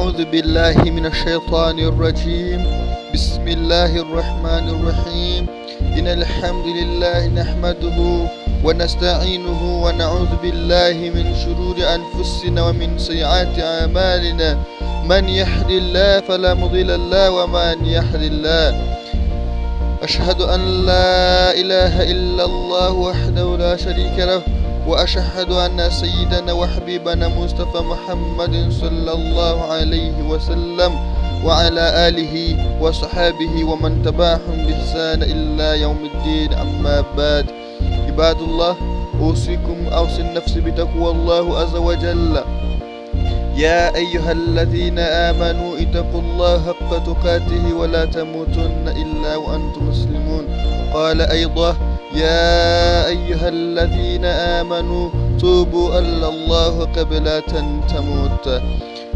أعوذ بالله من الشيطان الرجيم. بسم الله الرحمن الرحيم. إن الحمد لله نحمده ونستعينه ونعوذ بالله من شرور أنفسنا ومن سيئات أعمالنا. من يهد الله فلا مضل له ومن يهد الله أشهد أن لا إله إلا الله وحده لا شريك له، وأشهد أن سيدنا وحبيبنا مصطفى محمد صلى الله عليه وسلم وعلى آله وصحابه ومن تبعهم بإحسان إلا يوم الدين. أما بعد، عباد الله، أوصيكم أوصي النفس بتقوى الله عز وجل. يا أيها الذين آمنوا اتقوا الله حق تقاته ولا تموتن إلا وأنتم مسلمون. قال أيضا: يا أيها الذين آمنوا توبوا إلى الله قبل أن تموت.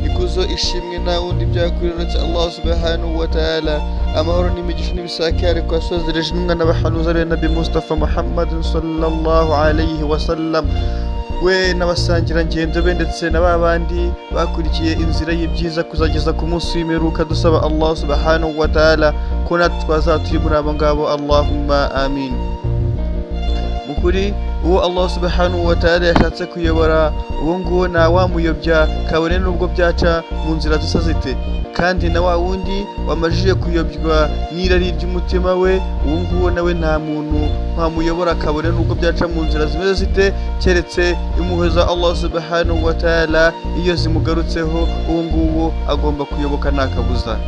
ikuzo ishimwe nta wundi byakwiruretse Allah subhanahu wa ta'ala. Amahoro n'imigisha n'ibisakare kwa sozereje n'umwana bahanuza ari Nabi Mustafa Muhammad sallallahu alayhi wa sallam, we n'abasangira ngendo be ndetse na babandi bakurikiye inzira y'ibyiza kuzageza ku munsi w'imperuka. Dusaba Allah subhanahu wa ta'ala ko natwe twazaturi muri abo ngabo. Allahumma amin. Mukuri uwo Allah subhanahu wa ta'ala yashatse kuyobora, uwo nguwo nta wamuyobya kabone nubwo byaca mu nzira zisa zite, kandi na wa wundi wamajije kuyobywa n'irari ry'umutima we, uwo nguwo nawe nta muntu ntamuyobora kabone nubwo byaca mu nzira zimeze zite, keretse impuhwe za Allah subhanahu wa ta'ala iyo zimugarutseho, uwo nguwo agomba kuyoboka nta kabuza.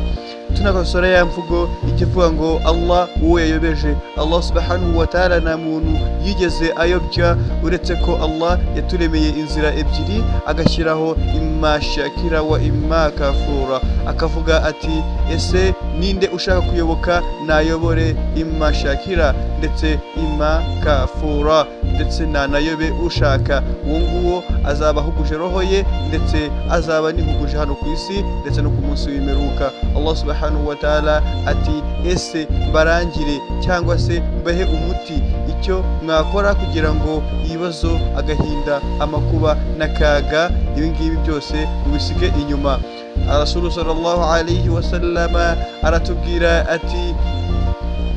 Tunakosora ya mvugo ikivuga ngo Allah uwo yayobeje. Allah subhanahu wa ta'ala nta muntu yigeze ayobya, uretse ko Allah yaturemeye inzira ebyiri, agashyiraho imma shakira wa imma kafura. Akavuga ati ese ninde ushaka kuyoboka nayobore imma shakira ndetse imma kafura, ndetse nanayobe ushaka. Uwo nguwo azaba ahuguje roho ye ndetse azaba nihuguje hano ku isi ndetse no ku munsi w'imperuka. Allah subhanahu wa ta'ala ati ese barangire cyangwa se mbahe umuti icyo mwakora kugira ngo ibibazo, agahinda, amakuba n'akaga ibi ngibi byose mubisige inyuma. Rasul sallallahu alayhi wa sallam aratubwira ati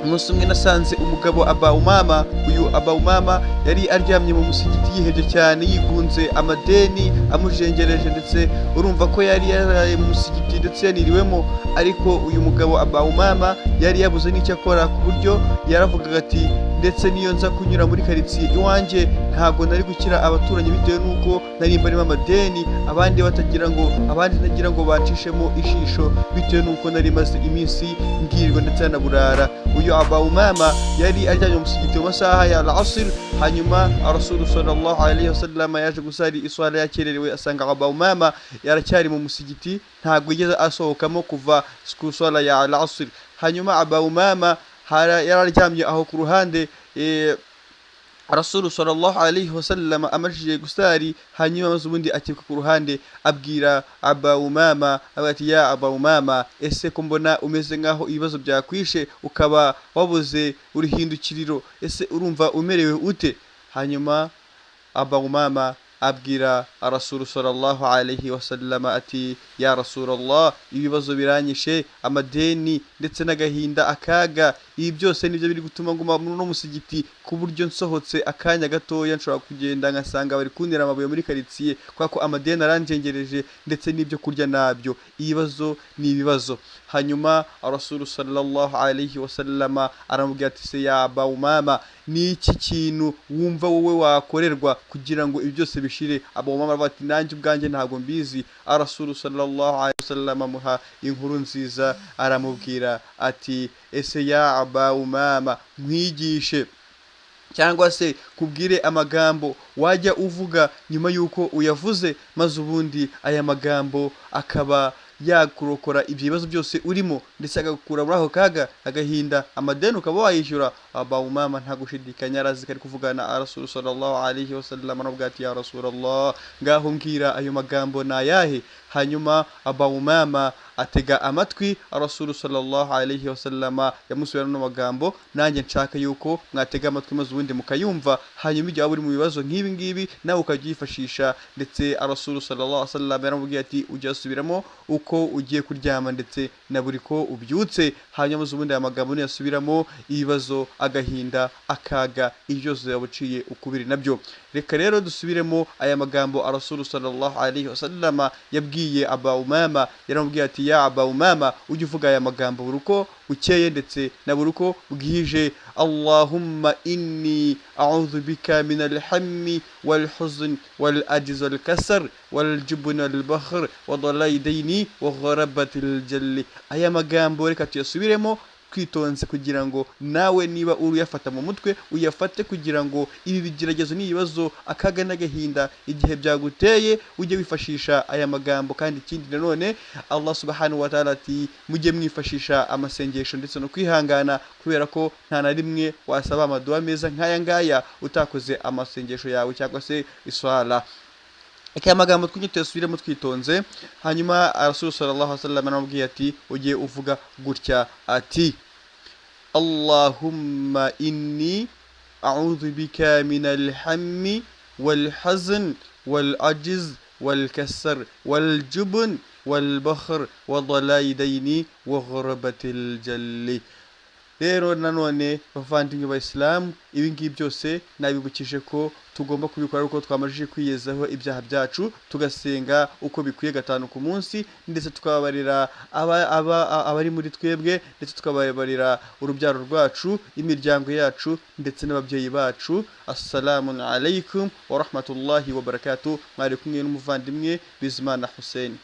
umunsi umwe nasanze umugabo Aba Umama. Uyu Aba Umama yari aryamye mu musigiti yihebye cyane, yigunze, amadeni amujengereje, ndetse urumva ko yari yaraye mu musigiti ndetse yaniriwemo. Ariko uyu mugabo Aba Umama yari yabuze n'icyo akora, ku buryo yaravugaga ati ndetse niyo nza kunyura muri karitsiye iwanjye ntabwo nari gukira abaturanyi, bitewe n'uko nari mbarimo amadeni, abandi ntagira ngo bacishemo ijisho, bitewe n'uko nari maze iminsi mbwirirwa ndetse anaburara. Uyu Aba Umama yari ajyanye mu musigiti mu masaha ya al-asr. Hanyuma Rasul sallallahu alayhi wa sallam yaje gusari iswala yakererewe, asanga Aba Umama yaracyari mu musigiti, ntabwo yigeze asohokamo kuva ku swala ya al-asr. Hanyuma Aba Umama yararyamye aho ku ruhande. Rasul sallallahu alayhi wa sallam amajije gusari, hanyuma maze ubundi akeka ku ruhande, abwira Aba Umama ati ya Aba Umama, ese ko mbona umeze nkaho ibibazo byakwishe ukaba wabuze urihindukiriro, ese urumva umerewe ute? Hanyuma Aba Umama abwira Rasul sallallahu alayhi wa sallam ati ya Rasulullah, ibibazo biranyishe, amadeni ndetse n'agahinda, akaga, ibi byose nibyo biri gutuma nguma muri no musigiti, ku buryo nsohotse akanya gatoya nshobora kugenda ngasanga bari kuntera amabuye muri karitsiye, kwa ko amadeni aranjengereje ndetse n'ibyo kurya nabyo. Ibibazo ni ibibazo. Hanyuma Rasul sallallahu alayhi wa sallam aramubwira ati se ya Aba Umama, ni iki kintu wumva wowe wakorerwa kugira ngo ibi byose bishire? Aba Umama aravuga ati nanjye ubwanjye ntabwo mbizi. Rasul sallallahu alayhi wa sallam amuha inkuru nziza, aramubwira ati ese ya Aba Umama, nkwigishe cyangwa se kubwire amagambo wajya uvuga nyuma yuko uyavuze, maze ubundi aya magambo akaba yakurokora ibyo bibazo byose urimo, ndetse agakura muri ako kaga, agahinda, amadeni ukaba wayishyura. Aba Umama nta gushidikanya arazi kari kuvugana na Rasul sallallahu alayhi wa sallam, aravuga ati ya Rasulullah, ngaho mbwira ayo magambo ni ayahe? Hanyuma Aba Umama atega amatwi Rasul sallallahu alayhi wasallama yamusubiramo n'amagambo nanjye nshaka yuko mwatega amatwi maze ubundi mukayumva hanyuma igihe buri mu bibazo nk'ibi ngibi nawe ukabyifashisha ndetse Rasul sallallahu alayhi wasallam yaramubwiye ati ujya asubiramo uko ugiye kuryama ndetse na buri ko ubyutse hanyuma maze ubundi aya magambo niyasubiramo ibibazo agahinda akaga ibyose yabuciye ukubiri nabyo. Reka rero dusubiremo aya magambo Rasul sallallahu alayhi wasallama yabwiye Aba Umama yaramubwiye ati ya Aba Umama ujye uvuga aya magambo buri uko ukeye ndetse na buri uko bwije Allahumma inni a'udhu bika min al-hammi wal-huzn wal-ajz wal-kasr wal-jubn wal-bakhr wa dhalai dayni wa gharabati al-jalli. Aya magambo reka tuyasubiremo kwitonze kugira ngo nawe niba uruyafata mu mutwe uyafate kugira ngo ibi bigeragezo n'ibibazo akaga n'agahinda igihe byaguteye ujye wifashisha aya magambo. Kandi ikindi nanone Allah subhanahu wa ta'ala ati mujye mwifashisha amasengesho ndetse no kwihangana kubera ko nta na rimwe wasaba amaduwa meza nk'aya ngaya utakoze amasengesho yawe cyangwa se iswala. Aya magambo tuyasubiremo twitonze hanyuma Rasul sallallahu alayhi wasallam aramubwiye ati ujye uvuga gutya ati Allahumma inni a'udhu bika min al-hammi wal-hazn wal-ajz wal-kasr wal-jubn wal-bakhr wa dhalai dayni wa gharabati al-jalli. Rero nanone bavandimwe ba Islam ibi ngibi byose nabibukije ko tugomba kubikora uko twamajije kwiyezaho ibyaha byacu tugasenga uko bikwiye gatanu ku munsi ndetse tukababarira abari muri twebwe ndetse tukababarira urubyaro rwacu imiryango yacu ndetse n'ababyeyi bacu. Assalamu alaykum wa rahmatullahi wa barakatuh. Mwari kumwe n'umuvandimwe Bizimana Hussein.